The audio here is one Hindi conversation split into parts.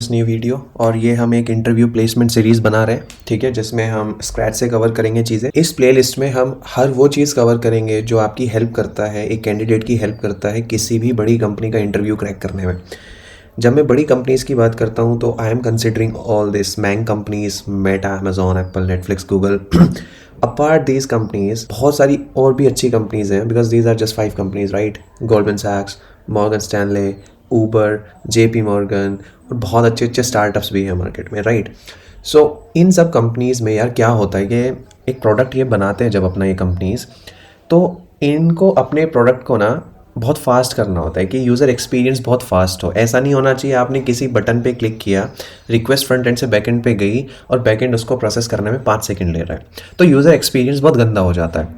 This new video. और ये हम एक इंटरव्यू प्लेसमेंट सीरीज़ बना रहे हैं, ठीक है, जिसमें हम स्क्रैच से कवर करेंगे चीज़ें। इस प्लेलिस्ट में हम हर वो चीज़ कवर करेंगे जो आपकी हेल्प करता है, एक कैंडिडेट की हेल्प करता है किसी भी बड़ी कंपनी का इंटरव्यू क्रैक करने में। जब मैं बड़ी कंपनीज़ की बात करता हूँ तो I am considering all this MAANG companies, Meta, Amazon, Apple, Netflix, Google. Apart these companies बहुत सारी और भी अच्छी कंपनीज हैं, because these are just 5 companies, right. Goldman सैक्स, Morgan Stanley, Uber, JP Morgan और बहुत अच्छे अच्छे स्टार्टअप्स भी हैं मार्केट में, राइट। सो इन सब कंपनीज़ में यार क्या होता है कि एक प्रोडक्ट ये बनाते हैं जब अपना ये कंपनीज़, तो इनको अपने प्रोडक्ट को ना बहुत फास्ट करना होता है कि यूज़र एक्सपीरियंस बहुत फास्ट हो। ऐसा नहीं होना चाहिए आपने किसी बटन पे क्लिक किया, रिक्वेस्ट फ्रंट एंड से बैक एंड पे गई और बैक एंड उसको प्रोसेस करने में 5 सेकंड ले रहा है, तो यूज़र एक्सपीरियंस बहुत गंदा हो जाता है।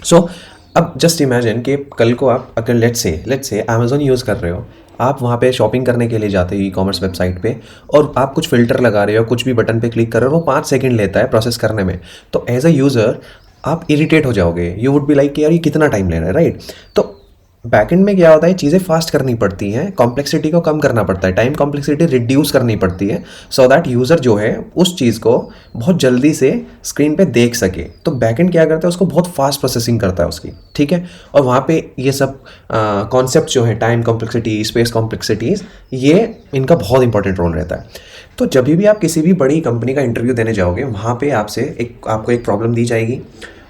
सो अब जस्ट इमेजिन कि कल को आप अगर लेट्स से अमेज़ॉन यूज़ कर रहे हो, आप वहाँ पे शॉपिंग करने के लिए जाते हो ई-कॉमर्स वेबसाइट पे, और आप कुछ फ़िल्टर लगा रहे हो, कुछ भी बटन पे क्लिक कर रहे हो, वो 5 सेकंड लेता है प्रोसेस करने में, तो एज अ यूज़र आप इरिटेट हो जाओगे। यू वुड बी लाइक कि यार ये कितना टाइम ले रहा है, राइट। तो बैकएंड में क्या होता है, चीज़ें फास्ट करनी पड़ती हैं, कॉम्प्लेक्सिटी को कम करना पड़ता है, टाइम कॉम्प्लेक्सिटी रिड्यूस करनी पड़ती है, सो दैट यूज़र जो है उस चीज़ को बहुत जल्दी से स्क्रीन पे देख सके। तो बैकएंड क्या करता है, उसको बहुत फास्ट प्रोसेसिंग करता है उसकी, ठीक है। और वहाँ पे ये सब कॉन्सेप्ट जो है, टाइम कॉम्प्लेक्सिटी, स्पेस कॉम्प्लेक्सिटीज़, ये इनका बहुत इंपॉर्टेंट रोल रहता है। तो जब भी आप किसी भी बड़ी कंपनी का इंटरव्यू देने जाओगे, वहाँ पे आपको एक प्रॉब्लम दी जाएगी।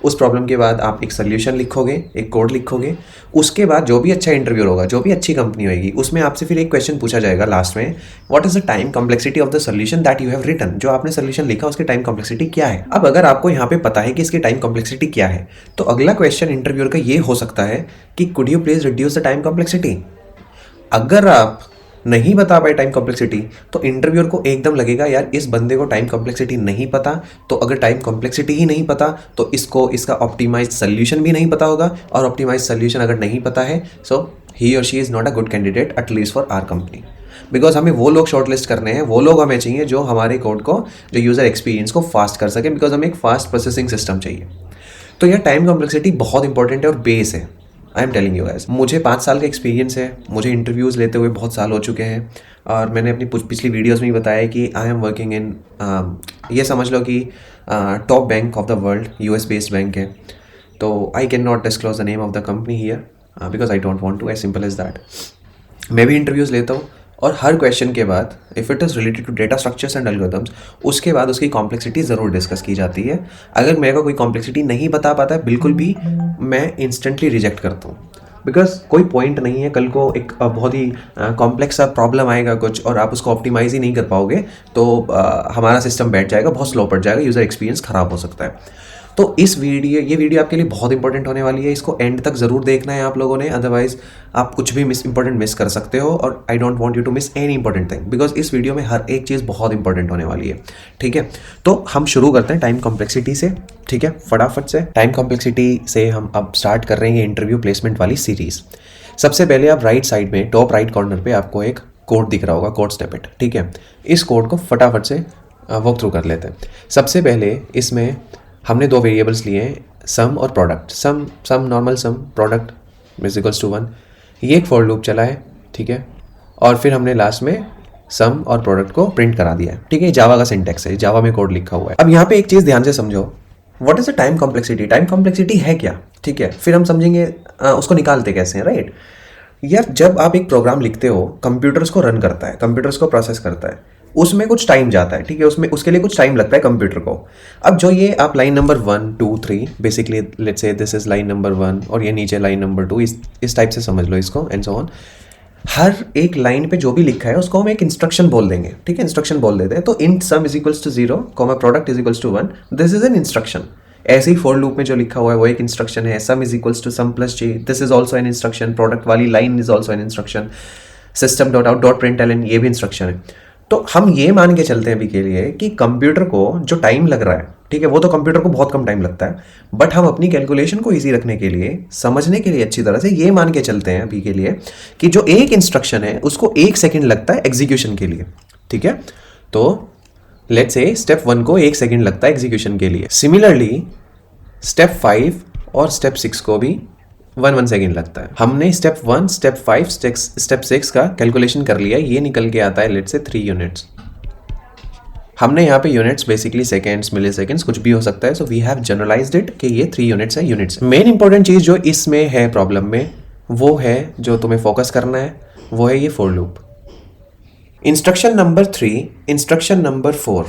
उस प्रॉब्लम के बाद आप एक सोल्यूशन लिखोगे, एक कोड लिखोगे। उसके बाद जो भी अच्छा इंटरव्यू होगा, जो भी अच्छी कंपनी होगी, उसमें आपसे फिर एक क्वेश्चन पूछा जाएगा लास्ट में, what is the time complexity of the solution that you have written. जो आपने सोल्यूशन लिखा उसकी टाइम कॉम्प्लेक्सिटी क्या है। अब अगर आपको यहाँ पे पता है कि इसकी टाइम कॉम्प्लेक्सिटी क्या है, तो अगला क्वेश्चन इंटरव्यूअर का ये हो सकता है कि could you please reduce the time complexity. अगर आप नहीं बता पाए टाइम कॉम्प्लेक्सिटी, तो इंटरव्यूअर को एकदम लगेगा यार इस बंदे को टाइम कॉम्प्लेक्सिटी नहीं पता। तो अगर टाइम कॉम्प्लेक्सिटी ही नहीं पता तो इसका ऑप्टिमाइज सोल्यूशन भी नहीं पता होगा, और ऑप्टिमाइज सोल्यूशन अगर नहीं पता है, सो ही और she is not a good candidate at least for our company. Because हमें वो लोग शॉर्टलिस्ट करने हैं, वो लोग हमें चाहिए जो हमारे कोड को, जो यूज़र एक्सपीरियंस को फास्ट कर सके, बिकॉज हमें एक फास्ट प्रोसेसिंग सिस्टम चाहिए। तो यह टाइम कॉम्प्लेक्सिटी बहुत इंपॉर्टेंट है और बेस है। I am telling you guys, मुझे 5 साल का एक्सपीरियंस है, मुझे इंटरव्यूज़ लेते हुए बहुत साल हो चुके हैं, और मैंने अपनी पिछली वीडियोस में ही बताया कि आई एम वर्किंग इन, ये समझ लो कि top bank of the world, US based bank है। तो I can not disclose the name of the company here because I don't want to, as simple as that. मैं भी इंटरव्यूज़ लेता हूँ, और हर क्वेश्चन के बाद if it is related to data structures and algorithms, उसके बाद उसकी कॉम्प्लेक्सिटी ज़रूर डिस्कस की जाती है। अगर मेरे को कोई कॉम्प्लेक्सिटी नहीं बता पाता है बिल्कुल भी, मैं इंस्टेंटली रिजेक्ट करता हूँ, बिकॉज कोई पॉइंट नहीं है। कल को एक बहुत ही कॉम्प्लेक्स सा प्रॉब्लम आएगा कुछ, और आप उसको ऑप्टिमाइज ही नहीं कर पाओगे, तो हमारा सिस्टम बैठ जाएगा, बहुत स्लो पड़ जाएगा, यूज़र एक्सपीरियंस ख़राब हो सकता है। तो ये वीडियो आपके लिए बहुत इंपॉर्टेंट होने वाली है। इसको एंड तक ज़रूर देखना है आप लोगों ने, अदरवाइज आप कुछ भी इंपॉर्टेंट मिस कर सकते हो, और I don't want you to miss any important thing, because इस वीडियो में हर एक चीज़ बहुत इंपॉर्टेंट होने वाली है, ठीक है। तो हम शुरू करते हैं टाइम कॉम्प्लेक्सिटी से, ठीक है, फटाफट से। टाइम कॉम्प्लेक्सिटी से हम अब स्टार्ट कर रहे हैं इंटरव्यू प्लेसमेंट वाली सीरीज़। सबसे पहले आप राइट साइड में टॉप राइट कॉर्नर पे आपको एक कोड दिख रहा होगा, कोड स्निपेट, ठीक है। इस कोड को फटाफट से वॉक थ्रू कर लेते हैं। सबसे पहले इसमें हमने 2 वेरिएबल्स लिए हैं, सम और product. Sum normal sum, product is equals to 1। ये एक फॉर लूप चला है, ठीक है, और फिर हमने लास्ट में सम और प्रोडक्ट को प्रिंट करा दिया है, ठीक है। जावा का सिंटेक्स है, जावा में कोड लिखा हुआ है। अब यहाँ पे एक चीज़ ध्यान से समझो, what is the time complexity. Time complexity है क्या, ठीक है, फिर हम समझेंगे उसको निकालते कैसे हैं, राइट। यार जब आप एक प्रोग्राम लिखते हो, कंप्यूटर उसको रन करता है, कंप्यूटर उसको प्रोसेस करता है, उसमें कुछ टाइम जाता है, ठीक है, उसके लिए कुछ टाइम लगता है कंप्यूटर को। अब जो ये आप line number 1 2 3, basically let's say this is line number 1 और ये नीचे लाइन नंबर 2, इस टाइप से समझ लो इसको, एंड सो ऑन। हर एक लाइन पे जो भी लिखा है उसको हम एक इंस्ट्रक्शन बोल देंगे, ठीक है, इंस्ट्रक्शन बोल देते हैं। तो int sum is equals to 0, product is equals to 1, this is an instruction. ऐसे ही फॉर लूप में जो लिखा हुआ है वो एक इंस्ट्रक्शन है। Sum is equals to sum plus j, this is also an instruction. Product वाली line is also an instruction. System dot out dot println, ये भी इंस्ट्रक्शन है। तो हम ये मान के चलते हैं अभी के लिए कि कंप्यूटर को जो टाइम लग रहा है, ठीक है, वो तो कंप्यूटर को बहुत कम टाइम लगता है, बट हम अपनी कैलकुलेशन को इजी रखने के लिए, समझने के लिए अच्छी तरह से ये मान के चलते हैं अभी के लिए कि जो एक इंस्ट्रक्शन है उसको 1 सेकेंड लगता है एग्जीक्यूशन के लिए, ठीक है। तो लेट्स से स्टेप 1 को 1 सेकेंड लगता है एग्जीक्यूशन के लिए। सिमिलरली स्टेप 5 और स्टेप 6 को भी 1 सेकेंड लगता है। हमने स्टेप 1, स्टेप 5, स्टेप 6 का कैलकुलेशन कर लिया, ये निकल के आता है लेट्स से 3 यूनिट्स। हमने यहाँ पे units basically seconds, milliseconds कुछ भी हो सकता है, so we have generalized it कि ये 3 यूनिट्स है यूनिट्स। मेन इंपॉर्टेंट चीज़ जो इसमें है प्रॉब्लम में वो है, जो तुम्हें फोकस करना है वो है ये for loop. Instruction number 3, instruction number 4,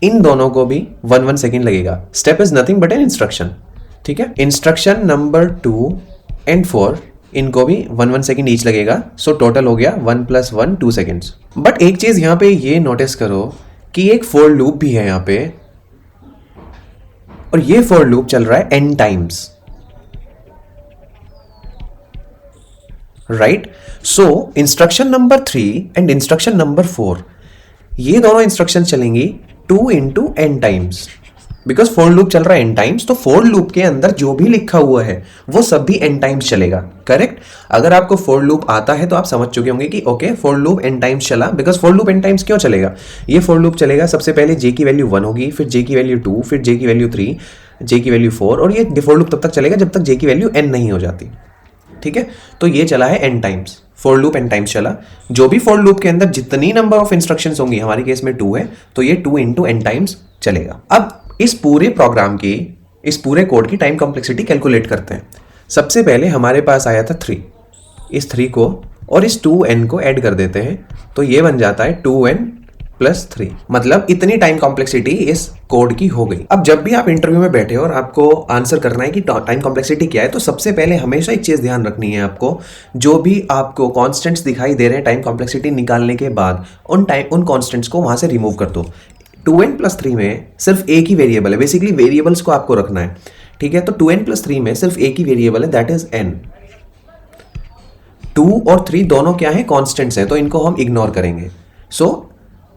इन दोनों को भी 1 सेकेंड लगेगा। Step is nothing but an instruction, ठीक है। इंस्ट्रक्शन नंबर 2 एंड 4 इनको भी 1 सेकेंड ईच लगेगा, सो टोटल हो गया 1 + 1 2 सेकेंड्स। बट एक चीज यहां पे ये नोटिस करो कि एक फॉर लूप भी है यहां पे, और ये फॉर लूप चल रहा है n times, right. So instruction number 3 and instruction number 4 ये दोनों इंस्ट्रक्शन चलेंगी 2 × n times, because for loop चल रहा है n टाइम्स, तो फॉर लूप के अंदर जो भी लिखा हुआ है वो सब भी n टाइम्स चलेगा, करेक्ट। अगर आपको फॉर लूप आता है तो आप समझ चुके होंगे कि okay for loop n times चला, because for loop n times क्यों चलेगा। ये फॉर लूप चलेगा, सबसे पहले j की वैल्यू 1 होगी, फिर j की वैल्यू 2, फिर j की वैल्यू 3, j की वैल्यू 4, और ये फॉर लूप तब तक चलेगा जब तक j की वैल्यू n नहीं हो जाती, ठीक है। तो ये चला है n times, for loop n times चला। जो भी फॉर लूप के अंदर जितनी नंबर ऑफ इंस्ट्रक्शंस होंगी, हमारे केस में 2 है, तो ये 2 × n टाइम्स चलेगा। अब इस पूरे प्रोग्राम की, इस पूरे कोड की टाइम कॉम्प्लेक्सिटी कैलकुलेट करते हैं। सबसे पहले हमारे पास आया था 3, इस 3 को और इस 2n को ऐड कर देते हैं, तो ये बन जाता है 2n + 3, मतलब इतनी टाइम कॉम्प्लेक्सिटी इस कोड की हो गई। अब जब भी आप इंटरव्यू में बैठे हो और आपको आंसर करना है कि टाइम कॉम्प्लेक्सिटी क्या है, तो सबसे पहले हमेशा एक चीज ध्यान रखनी है आपको, जो भी आपको कॉन्स्टेंट्स दिखाई दे रहे हैं टाइम कॉम्प्लेक्सिटी निकालने के बाद, उन कॉन्स्टेंट्स को वहां से रिमूव कर दो। 2n + 3 में सिर्फ एक ही वेरिएबल है, बेसिकली वेरिएबल्स को आपको रखना है, ठीक है। तो 2n + 3 में सिर्फ एक ही वेरिएबल है, दैट इज n। 2 और 3 दोनों क्या है, कॉन्स्टेंट्स हैं, तो इनको हम इग्नोर करेंगे। सो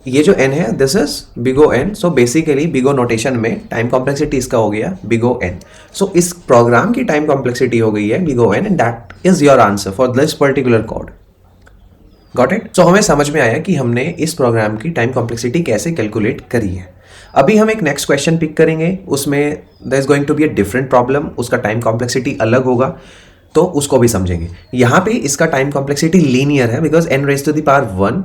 ये जो n है this is big O n, so basically big O notation में टाइम कॉम्प्लेक्सिटी इसका हो गया बिग O n। सो इस प्रोग्राम की टाइम कॉम्प्लेक्सिटी हो गई है big O n, and that is your answer for this particular code. Got it. So हमें समझ में आया कि हमने इस प्रोग्राम की टाइम कॉम्प्लेक्सिटी कैसे कैलकुलेट करी है। अभी हम एक नेक्स्ट क्वेश्चन पिक करेंगे, उसमें there is going to be a different problem, उसका टाइम कॉम्प्लेक्सिटी अलग होगा, तो उसको भी समझेंगे। यहाँ पे इसका टाइम कॉम्प्लेक्सिटी लीनियर है, because n⁻⁴ 1,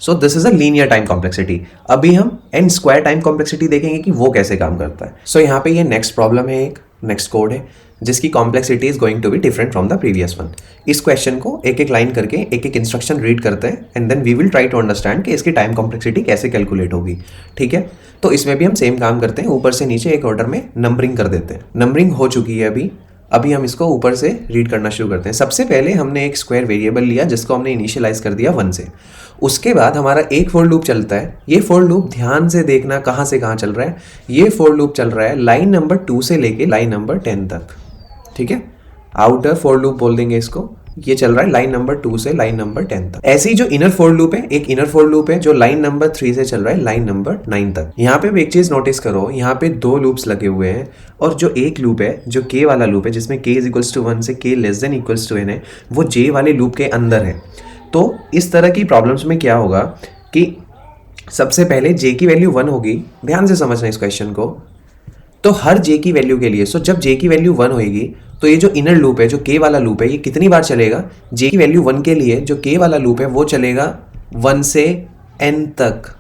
so this is a linear time complexity. अभी हम n² टाइम कॉम्प्लेक्सिटी देखेंगे कि वो कैसे काम करता है। सो यहाँ पे ये नेक्स्ट प्रॉब्लम है, एक नेक्स्ट कोड है जिसकी complexity is going to be different from the previous one. इस क्वेश्चन को एक एक लाइन करके एक एक इंस्ट्रक्शन रीड करते हैं, and then we will try to understand कि इसकी टाइम कॉम्प्लेक्सिटी कैसे कैलकुलेट होगी, ठीक है। तो इसमें भी हम सेम काम करते हैं, ऊपर से नीचे एक ऑर्डर में नंबरिंग कर देते हैं। नंबरिंग हो चुकी है अभी हम इसको ऊपर से रीड करना शुरू करते हैं। सबसे पहले हमने एक स्क्वायर वेरिएबल लिया जिसको हमने इनिशियलाइज कर दिया 1 से। उसके बाद हमारा एक फॉर लूप चलता है। ये फॉर लूप ध्यान से देखना कहाँ से कहाँ चल रहा है। ये फॉर लूप चल रहा है लाइन नंबर 2 से लेके लाइन नंबर 10 तक, ठीक है। आउटर फॉर लूप बोल देंगे इसको। ये चल रहा है लाइन नंबर 2 से लाइन नंबर 10 तक। ऐसे ही जो इनर फॉर लूप है, एक इनर फॉर लूप है जो लाइन नंबर 3 से चल रहा है लाइन नंबर 9 तक। यहाँ पे भी एक चीज नोटिस करो, यहाँ पे 2 लूप्स लगे हुए हैं, और जो एक लूप है जो k वाला लूप है जिसमें k = 1 से k <= n है, वो j वाले लूप के अंदर है। तो इस तरह की प्रॉब्लम्स में क्या होगा कि सबसे पहले j की वैल्यू 1 होगी। ध्यान से समझना इस क्वेश्चन को। तो हर j की वैल्यू के लिए, सो जब j की वैल्यू 1 होगी तो ये जो इनर लूप है जो k वाला लूप है, ये कितनी बार चलेगा? j की वैल्यू 1 के लिए जो k वाला लूप है वो चलेगा 1 से n तक।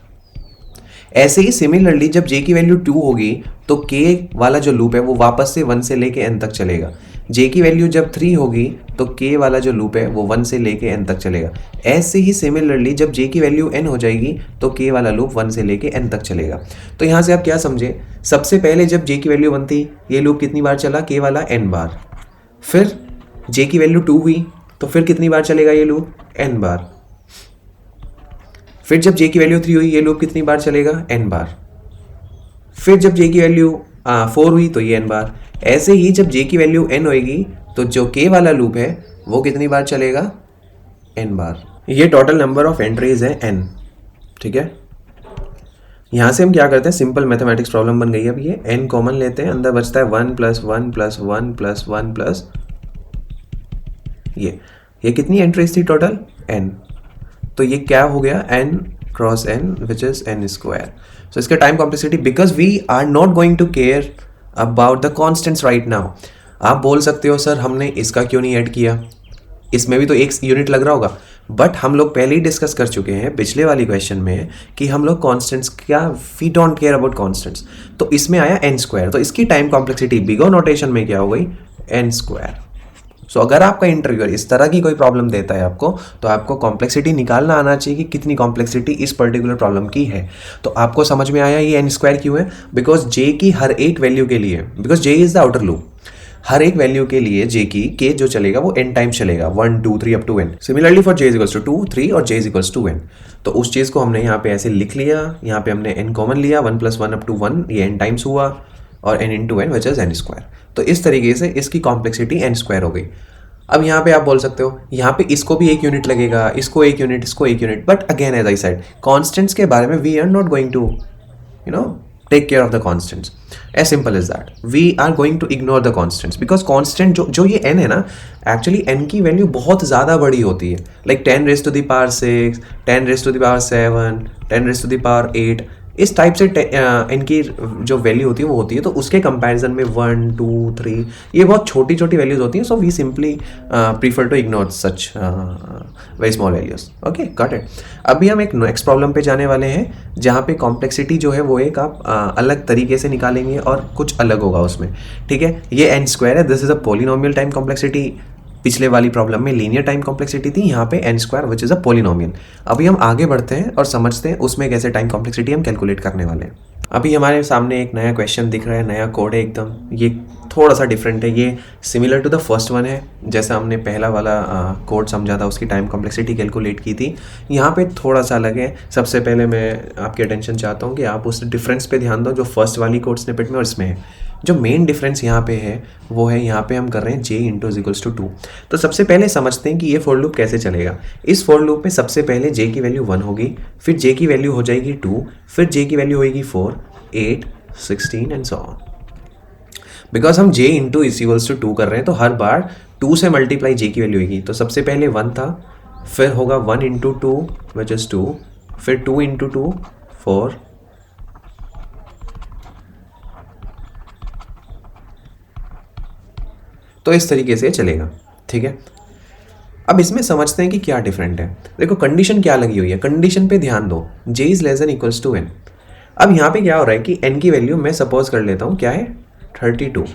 ऐसे ही सिमिलरली जब j की वैल्यू 2 होगी तो k वाला जो लूप है वो वापस से 1 से लेके n तक चलेगा। j की वैल्यू जब 3 होगी तो k वाला जो लूप है वो 1 से लेके n तक चलेगा। ऐसे ही सिमिलरली जब j की वैल्यू n हो जाएगी तो k वाला लूप 1 से लेके n तक चलेगा। तो यहाँ से आप क्या समझे? सबसे पहले जब j की वैल्यू 1 थी, ये लूप कितनी बार चला? k वाला n बार। फिर j की वैल्यू 2 हुई तो फिर कितनी बार चलेगा ये लूप? n बार। फिर जब j की वैल्यू 3 हुई, ये लूप कितनी बार चलेगा? n बार। फिर जब j की वैल्यू 4 हुई तो ये n बार। ऐसे ही जब j की वैल्यू n होएगी तो जो k वाला लूप है वो कितनी बार चलेगा? n बार। ये टोटल नंबर ऑफ एंट्रीज है n, ठीक है। यहाँ से हम क्या करते हैं, सिंपल मैथमेटिक्स प्रॉब्लम बन गई है। अब ये n कॉमन लेते हैं, अंदर बचता है 1 + 1 + 1 + 1 प्लस ये कितनी एंट्रीज थी टोटल? n। तो ये क्या हो गया? n × n which is n square. So इसका time complexity, because we are not going to care about the constants right now. आप बोल सकते हो सर हमने इसका क्यों नहीं ऐड किया, इसमें भी तो एक यूनिट लग रहा होगा। बट हम लोग पहले ही डिस्कस कर चुके हैं पिछले वाली क्वेश्चन में कि हम लोग कॉन्स्टेंट्स क्या, we don't care about constants. तो इसमें आया एन स्क्वायर, तो इसकी टाइम कॉम्प्लेक्सिटी बिगो नोटेशन में क्या हो गई, एन स्क्वायर। सो अगर आपका इंटरव्यूअर इस तरह की कोई प्रॉब्लम देता है आपको, तो आपको कॉम्प्लेक्सिटी निकालना आना चाहिए कि कितनी कॉम्प्लेक्सिटी इस पर्टिकुलर प्रॉब्लम की है। तो आपको समझ में आया ये एन स्क्वायर क्यों है, बिकॉज जे की हर एक वैल्यू के लिए, because j is the outer loop, हर एक वैल्यू के लिए जे की के जो चलेगा वो n टाइम्स चलेगा, 1 2 3 up to n। Similarly for j is equals to 2 3 और j is equals to n। तो उस चीज़ को हमने यहाँ पे ऐसे लिख लिया, यहाँ पे हमने n कॉमन लिया, 1 + 1 अप टू 1, ये n टाइम्स हुआ, और n into n which is n square. तो इस तरीके से इसकी कॉम्प्लेक्सिटी n स्क्वायर हो गई। अब यहाँ पे आप बोल सकते हो यहाँ पे इसको भी 1 यूनिट लगेगा, इसको 1 यूनिट, इसको 1 unit, but again as I said constants के बारे में we are not going to take care of the constants, as simple as that. We are going to ignore the constants because constant जो ये n है ना, actually n की वैल्यू बहुत ज़्यादा बड़ी होती है, like 10 raised to the power 6, 10 raised to the power 7, 10 raised to the power 8, इस टाइप से इनकी जो वैल्यू होती है वो होती है। तो उसके कंपैरिजन में 1 2 3 ये बहुत छोटी छोटी वैल्यूज होती हैं। So we simply prefer to ignore such very small values. Okay, got it. अभी हम एक नेक्स्ट प्रॉब्लम पे जाने वाले हैं जहाँ पे कॉम्प्लेक्सिटी जो है वो एक आप अलग तरीके से निकालेंगे और कुछ अलग होगा उसमें। ठीक है, ये एन स्क्वायर है, this is a polynomial time complexity. पिछले वाली प्रॉब्लम में लीनियर टाइम कॉम्प्लेक्सिटी थी, यहाँ पे n square which is a polynomial. अभी हम आगे बढ़ते हैं और समझते हैं उसमें कैसे टाइम कॉम्प्लेक्सिटी हम कैलकुलेट करने वाले हैं। अभी हमारे सामने एक नया क्वेश्चन दिख रहा है, नया कोड है एकदम, ये थोड़ा सा डिफरेंट है, ये similar to the first one है। जैसा हमने पहला वाला कोड समझा था उसकी टाइम कॉम्प्लेक्सिटी कैलकुलेट की थी, यहाँ पे थोड़ा सा अलग है। सबसे पहले मैं आपकी अटेंशन चाहता हूँ कि आप उस डिफरेंस पे ध्यान दो जो फर्स्ट वाली कोड स्निपेट में और इसमें है। जो मेन डिफरेंस यहाँ पे है वो है, यहाँ पे हम कर रहे हैं j into is equals to 2। तो सबसे पहले समझते हैं कि ये फॉर लूप कैसे चलेगा। इस फॉर लूप में सबसे पहले j की वैल्यू 1 होगी, फिर j की वैल्यू हो जाएगी 2, फिर j की वैल्यू होगी 4 8 16 एंड सो ऑन। बिकॉज हम j into is equals to 2 कर रहे हैं तो हर बार 2 से मल्टीप्लाई j की वैल्यू होगी। तो सबसे पहले 1 था, फिर होगा 1 इंटू 2 विच इज 2, फिर 2 इंटू 2 4, तो इस तरीके से चलेगा। ठीक है, अब इसमें समझते हैं कि क्या डिफरेंट है। देखो कंडीशन क्या लगी हुई है, कंडीशन पे ध्यान दो, j is less than equals to n। अब यहाँ पे क्या हो रहा है कि n की वैल्यू मैं सपोज कर लेता हूँ क्या है 32।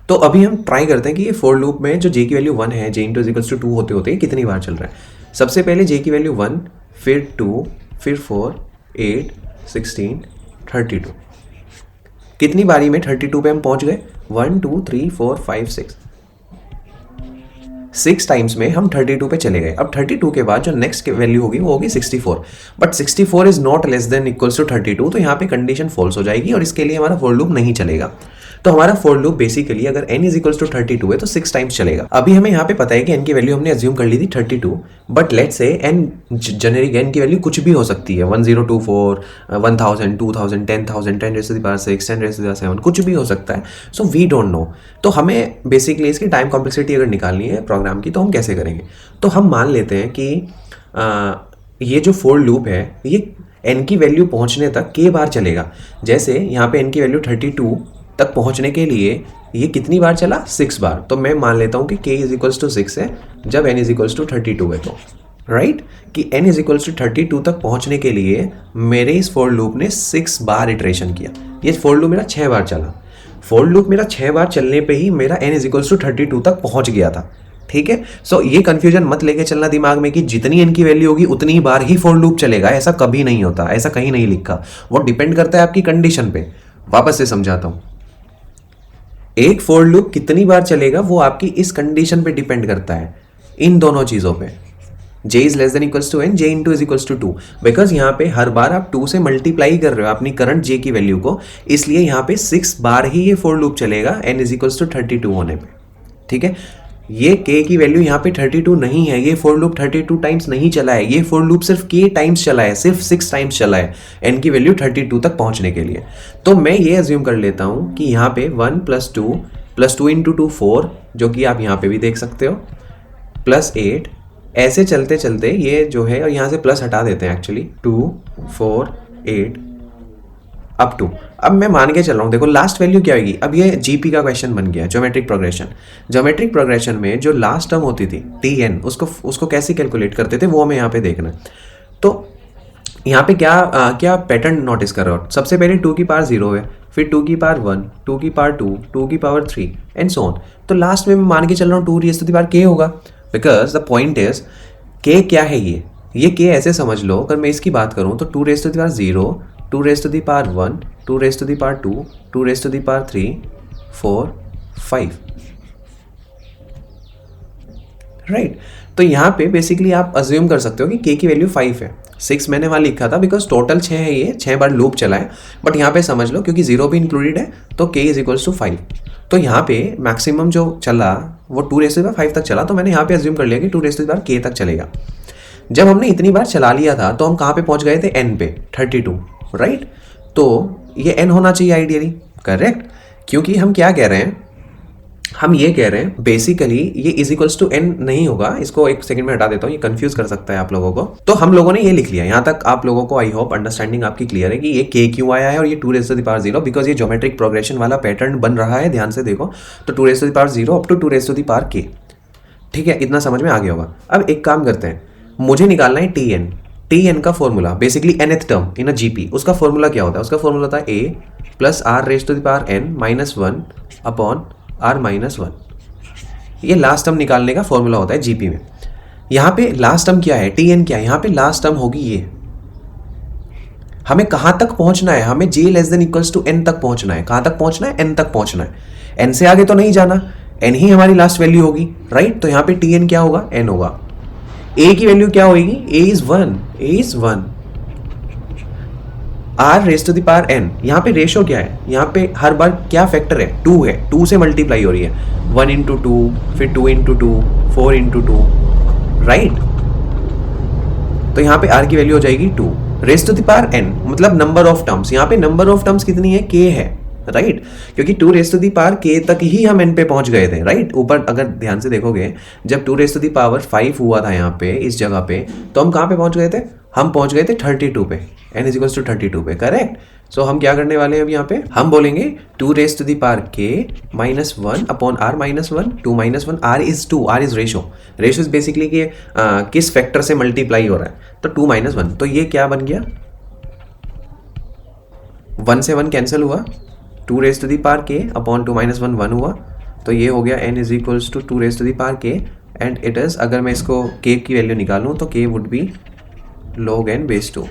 तो अभी हम ट्राई करते हैं कि ये फॉर लूप में जो j की वैल्यू 1 है, j into is equals to 2 होते होते कितनी बार चल रहा है। सबसे पहले j की वैल्यू 1, फिर 2, फिर 4 8 16 32। कितनी बारी में 32 पे हम पहुंच गए, 1 2 3 4 5 6 टाइम्स में हम 32 पे चले गए। अब 32 के बाद जो नेक्स्ट वैल्यू होगी वो होगी 64, but 64 is not less than equals to 32, तो यहाँ पे कंडीशन फॉल्स हो जाएगी और इसके लिए हमारा फॉर लूप नहीं चलेगा। तो हमारा फॉर लूप बेसिकली अगर n इज इक्वल्स टू 32 है तो 6 टाइम्स चलेगा। अभी हमें यहाँ पे पता है कि n की वैल्यू हमने अज्यूम कर ली थी 32, but let's say n generic n की वैल्यू कुछ भी हो सकती है, 1024 1000 2000 10000 10 raised to the power 6 10 raised to the 7, कुछ भी हो सकता है। So we don't know. तो हमें बेसिकली इसकी टाइम कॉम्प्लेक्सिटी अगर निकालनी है प्रोग्राम की तो हम कैसे करेंगे। तो हम मान लेते हैं कि ये जो फॉर लूप है ये n की वैल्यू पहुँचने तक k बार चलेगा। जैसे यहाँ पे n की वैल्यू 32 तक पहुंचने के लिए ये कितनी बार चला, 6 बार। तो मैं मान लेता हूं कि k इज इक्वल्स टू 6 है जब n इज इक्वल्स टू 32 है। तो राइट कि n इज इक्वल्स टू 32 तक पहुंचने के लिए मेरे इस फॉर लूप ने 6 बार इटरेशन किया। ये फॉर लूप मेरा 6 बार चला। फॉर लूप मेरा 6 बार चलने पे ही मेरा n इज इक्वल्स टू 32 तक पहुंच गया था। ठीक है, सो ये कंफ्यूजन मत लेके चलना दिमाग में कि जितनी n की वैल्यू होगी उतनी बार ही फॉर लूप चलेगा, ऐसा कभी नहीं होता, ऐसा कहीं नहीं लिखा। वो डिपेंड करता है आपकी कंडीशन पे। वापस से समझाता हूं, एक फॉर लूप कितनी बार चलेगा वो आपकी इस कंडीशन पे डिपेंड करता है, इन दोनों चीजों पे। j is less than equals to n, j into is equals to 2, because यहाँ पे हर बार आप 2 से मल्टीप्लाई कर रहे हो अपनी करंट j की वैल्यू को, इसलिए यहाँ पे 6 बार ही ये फॉर लूप चलेगा n इज इक्वल्स टू 32 होने पे। ठीक है, ये k की वैल्यू यहाँ पे 32 नहीं है, ये फॉर लूप 32 टाइम्स नहीं चला है, ये फॉर लूप सिर्फ k टाइम्स चला है, सिर्फ 6 टाइम्स चला है n की वैल्यू 32 तक पहुंचने के लिए। तो मैं ये अज्यूम कर लेता हूँ कि यहाँ पे 1 + 2 इंटू 2 4, जो कि आप यहाँ पे भी देख सकते हो, +8, ऐसे चलते चलते ये जो है, और यहाँ से प्लस हटा देते हैं एक्चुअली, 2 4 8। अप टू, अब मैं मान के चल रहा हूँ, देखो लास्ट वैल्यू क्या होगी, अब ये जीपी का क्वेश्चन बन गया, ज्योमेट्रिक प्रोग्रेशन। ज्योमेट्रिक प्रोग्रेशन में जो लास्ट टर्म होती थी टी एन, उसको कैसे कैलकुलेट करते थे वो हमें यहाँ पे देखना है। तो यहाँ पे क्या पैटर्न नोटिस कर रहे हो, सबसे पहले 2 की पावर 0 है, फिर 2 की पावर 1, 2 की पावर 2, 2 की पावर 3 एंड सो ऑन। तो लास्ट में मैं मान के चल रहा हूँ 2 raise to the power k होगा, because the point is k क्या है, ये k ऐसे समझ लो, अगर मैं इसकी बात करूँ तो 2 raise to the power 0, 2 raise to the power 1, 2 raise to the power 2, 2 raise to the power 3, 4, 5, right. तो यहाँ पे बेसिकली आप अज्यूम कर सकते हो कि k की वैल्यू 5 है। 6 मैंने वहाँ लिखा था बिकॉज टोटल 6 है, ये 6 बार लूप चला है, बट यहाँ पे समझ लो क्योंकि 0 भी इंक्लूडेड है तो k इज इक्वल्स टू 5। तो यहाँ पे मैक्सिमम जो चला वो 2 रेज़ टू द पावर 5 तक चला, तो मैंने यहाँ पे अज्यूम कर लिया कि 2 raise to the power k तक चलेगा। जब हमने इतनी बार चला लिया था तो हम कहाँ पे पहुँच गए थे, n पे 32, राइट। तो ये n होना चाहिए आइडियली, करेक्ट, क्योंकि हम क्या कह रहे हैं, हम ये कह रहे हैं बेसिकली ये इज इक्वल्स टू n नहीं होगा। इसको एक सेकंड में हटा देता हूँ, ये कंफ्यूज कर सकता है आप लोगों को। तो हम लोगों ने ये लिख लिया, यहाँ तक आप लोगों को आई होप अंडरस्टैंडिंग आपकी क्लियर है कि ये k क्यों आया है और ये 2 raise to the power 0, because ये ज्योमेट्रिक प्रोग्रेशन वाला पैटर्न बन रहा है, ध्यान से देखो। तो 2 raise to the power 0 up to 2 raise to the power k, ठीक है, इतना समझ में आ गया होगा। अब एक काम करते हैं, मुझे निकालना है टी एन का formula, basically nth term in a GP, उसका फॉर्मूला क्या होता है, उसका फॉर्मूला होता है a plus r raise to the power n minus 1 upon r minus 1। ये लास्ट टर्म निकालने का फॉर्मूला होता है जीपी में। यहाँ पे लास्ट टर्म क्या है, टी एन क्या है, यहाँ पे लास्ट टर्म होगी ये। हमें कहाँ तक पहुँचना है, हमें j less than equals to n तक पहुँचना है। कहाँ तक पहुँचना है, n तक पहुँचना है, n से आगे तो नहीं जाना, n ही हमारी लास्ट वैल्यू होगी, राइट। तो यहाँ पे टी एन क्या होगा, n होगा। a की वैल्यू क्या होगी, a is 1, r raise to the power n। यहाँ पे रेशो क्या है, यहाँ पे हर बार क्या फैक्टर है, 2 है, 2 से मल्टीप्लाई हो रही है, 1 इंटू 2, फिर 2 इंटू 2, 4 इंटू 2, राइट। तो यहाँ पे r की वैल्यू हो जाएगी 2 raise to the power n, मतलब नंबर ऑफ टर्म्स। यहाँ पे नंबर ऑफ टर्म्स कितनी है, k है, राइट, क्योंकि 2 raise to the power k तक ही हम n पे पहुंच गए थे, राइट। ऊपर अगर ध्यान से देखोगे, जब 2 रेज टू द पावर 5 हुआ था यहाँ पे इस जगह पे, तो हम कहाँ पे पहुंच गए थे, हम पहुंच गए थे 32 पे, n इज इक्वल्स टू 32 पे, करेक्ट। सो हम क्या करने वाले हैं अब यहाँ पे, हम बोलेंगे 2 raise to the power k minus 1 upon r minus 1, 2 minus 1, r is 2, r is ratio, ratio is basically कि किस फैक्टर से मल्टीप्लाई हो रहा है, तो 2 माइनस 1, तो ये क्या बन गया, 1 से 1 कैंसिल हुआ, 2 raise to the power k upon 2 minus 1 1 हुआ, तो ये हो गया n is equals to 2 raise to the power k and it is, अगर मैं इसको k की वैल्यू निकालूं तो k would be log n base 2।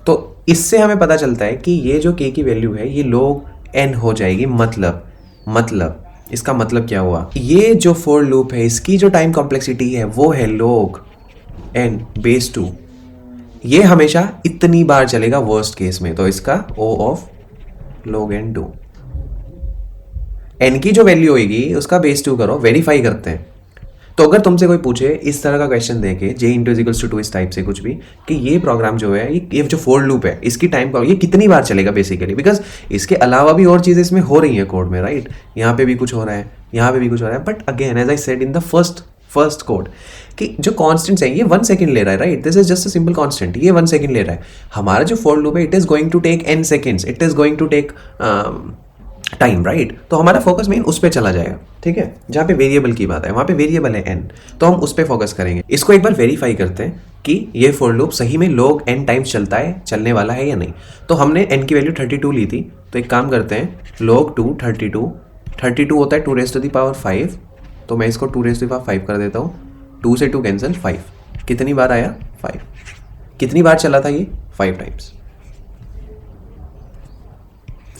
तो इससे हमें पता चलता है कि ये जो k की वैल्यू है ये log n हो जाएगी। मतलब इसका मतलब क्या हुआ, ये जो फॉर लूप है इसकी जो टाइम कॉम्प्लेक्सिटी है वो है log n बेस 2। ये हमेशा इतनी बार चलेगा वर्स्ट केस में, तो इसका O of log n 2। n की जो वैल्यू होगी उसका बेस 2 करो, वेरीफाई करते हैं। तो अगर तुमसे कोई पूछे इस तरह का क्वेश्चन देके j into is equals to 2 इस टाइप से कुछ भी, कि ये प्रोग्राम जो है ये जो फॉर लूप है इसकी टाइम का ये कितनी बार चलेगा बेसिकली, बिकॉज इसके अलावा भी और चीज़ें इसमें हो रही हैं कोड में, राइट। यहाँ पे भी कुछ हो रहा है, यहाँ पे भी कुछ हो रहा है, but again as I said in the first code कि जो कॉन्स्टेंट्स है ये 1 सेकंड ले रहा है, right, this is just a simple constant, ये 1 सेकंड ले रहा है। हमारा जो फॉर लूप है it is going to take n seconds, it is going to take time, right. तो हमारा फोकस मेन उस पर चला जाएगा, ठीक है, जहाँ पे वेरिएबल की बात है, वहाँ पे वेरिएबल है n, तो हम उस पर फोकस करेंगे। इसको एक बार वेरीफाई करते हैं कि ये फॉर लूप सही में log n टाइम्स चलने वाला है या नहीं। तो हमने n की वैल्यू 32 ली थी, तो एक काम करते हैं, log 2 32 होता है 2 रेज टू द पावर 5, तो मैं इसको 2 रेज टू द पावर 5 कर देता हूँ, 2 से 2 कैंसिल, 5 कितनी बार आया, 5 कितनी बार चला था ये, 5 टाइम्स,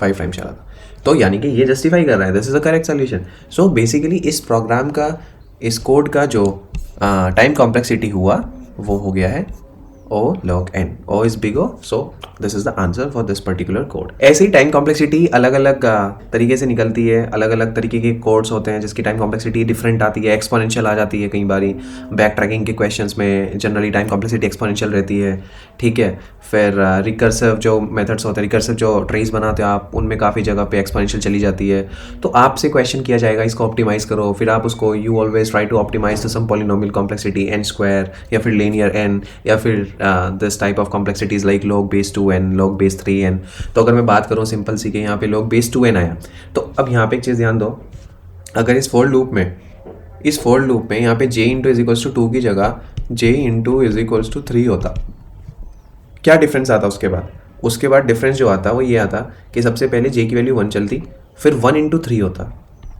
5 टाइम्स चला था। तो यानी कि ये जस्टिफाई कर रहा है, this is the correct solution. So basically इस प्रोग्राम का, इस कोड का जो टाइम कॉम्प्लेक्सिटी हुआ वो हो गया है O log n, O is big O, so this is the answer for this particular code। ऐसे ही टाइम कॉम्प्लेक्सिटी अलग अलग तरीके से निकलती है, अलग अलग तरीके के कोड्स होते हैं जिसकी टाइम कॉम्प्लेक्सिटी डिफरेंट आती है, एक्सपोनेंशियल आ जाती है कई बारी, बैक ट्रैकिंग के क्वेश्चंस में जनरली टाइम कॉम्प्लेक्सिटी एक्सपोनेंशियल रहती है, ठीक है। फिर रिकर्सिव जो मेथड्स होते हैं, रिकर्सिव जो ट्रेस बनाते हो आप, उनमें काफ़ी जगह पे एक्सपोनेंशियल चली जाती है। तो आपसे क्वेश्चन किया जाएगा इसको ऑप्टिमाइज़ करो, फिर आप उसको you always try to optimize to some polynomial complexity n square या फिर लीनियर n या फिर this type of complexities like log base 2n, log base 3n। तो अगर मैं बात करूँ सिंपल सी के यहाँ पे log base 2n आया, तो अब यहाँ पे एक चीज़ ध्यान दो, अगर इस फोर लूप में यहाँ पे j into is equals to 2 की जगह j into is equals to 3 होता, क्या डिफरेंस आता उसके बाद डिफरेंस जो आता वो ये आता कि सबसे पहले j की वैल्यू 1 चलती, फिर 1 इंटू 3 होता,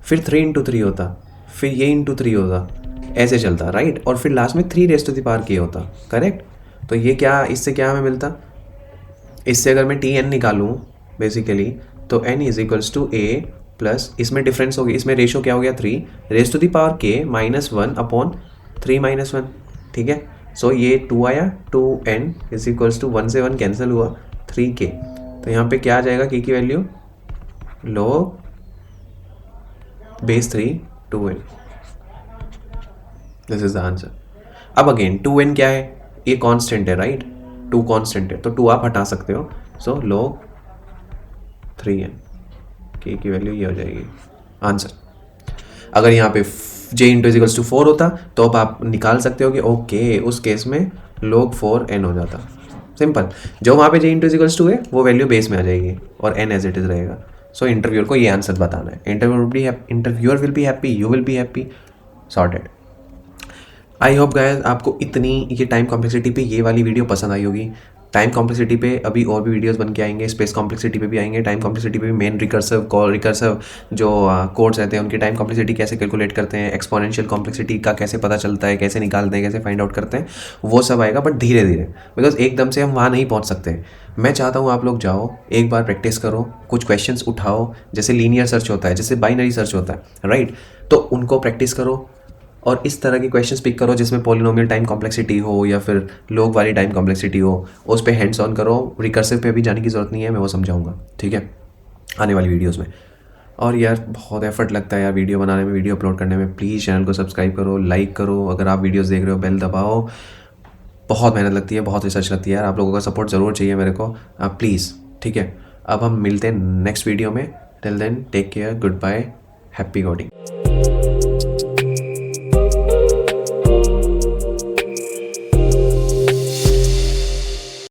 फिर 3 इंटू 3 होता, फिर ये इंटू 3 होता, ऐसे चलता, राइट। और फिर लास्ट में 3 raise to the power k होता, करेक्ट। तो ये क्या, इससे क्या हमें मिलता, इससे अगर मैं tn निकालूँ बेसिकली तो n is equals to a plus, इसमें डिफरेंस हो गया, इसमें रेशो क्या हो गया 3 raise to the power k minus 1 upon 3 minus 1, ठीक है। सो ये 2 आया, 2n इज इक्वल्स टू 1 से 1 कैंसिल हुआ, 3k। तो यहाँ पे क्या आ जाएगा k की value, log base 3 2n, this is the answer. अब अगेन 2n क्या है, ये कांस्टेंट है, राइट, 2 कांस्टेंट है, तो 2 आप हटा सकते हो, सो log 3n, k की वैल्यू ये हो जाएगी आंसर। अगर यहाँ पे j into is equals to 4 होता तो अब आप निकाल सकते हो कि ओके उस केस में log 4n हो जाता, सिंपल। जो वहाँ पे j into is equals to है वो वैल्यू बेस में आ जाएगी और n एज इट इज रहेगा। सो इंटरव्यूअर को ये आंसर बताना है, interviewer will be happy, you will be happy, sorted. I hope guys आपको इतनी ये टाइम कॉम्प्लेक्सिटी पे ये वाली वीडियो पसंद आई होगी। टाइम कॉम्प्लेक्सिटी पे अभी और भी वीडियोस बन के आएंगे, स्पेस कॉम्प्लेक्सिटी पे भी आएंगे, टाइम कॉम्प्लेक्सिटी पे भी मेन रिकर्सिव जो कोड्स रहते हैं उनकी टाइम कॉम्प्लेक्सिटी कैसे कैलकुलेट करते हैं, एक्सपोनेंशियल कॉम्प्लेक्सिटी का कैसे पता चलता है, कैसे निकालते हैं, कैसे फाइंड आउट करते हैं, वो सब आएगा, बट धीरे धीरे, बिकॉज एकदम से हम वहाँ नहीं पहुँच सकते। मैं चाहता हूँ आप लोग जाओ एक बार प्रैक्टिस करो, कुछ क्वेश्चंस उठाओ, जैसे लीनियर सर्च होता है, जैसे बाइनरी सर्च होता है, राइट, तो उनको प्रैक्टिस करो और इस तरह के क्वेश्चंस पिक करो जिसमें पॉलिनोमियल टाइम कॉम्प्लेक्सिटी हो या फिर लोग वाली टाइम कॉम्प्लेक्सिटी हो, उस पे हैंड्स ऑन करो। रिकर्सिव पे अभी जाने की ज़रूरत नहीं है, मैं वो समझाऊंगा, ठीक है, आने वाली वीडियोस में। और यार बहुत एफर्ट लगता है यार वीडियो बनाने में, वीडियो अपलोड करने में। प्लीज़ चैनल को सब्सक्राइब करो, लाइक करो, अगर आप वीडियोज़ देख रहे हो बेल दबाओ। बहुत मेहनत लगती है, बहुत रिसर्च लगती है यार, आप लोगों का सपोर्ट ज़रूर चाहिए मेरे को, प्लीज़, ठीक है। अब हम मिलते हैं नेक्स्ट वीडियो में, till then take care, good bye, happy coding.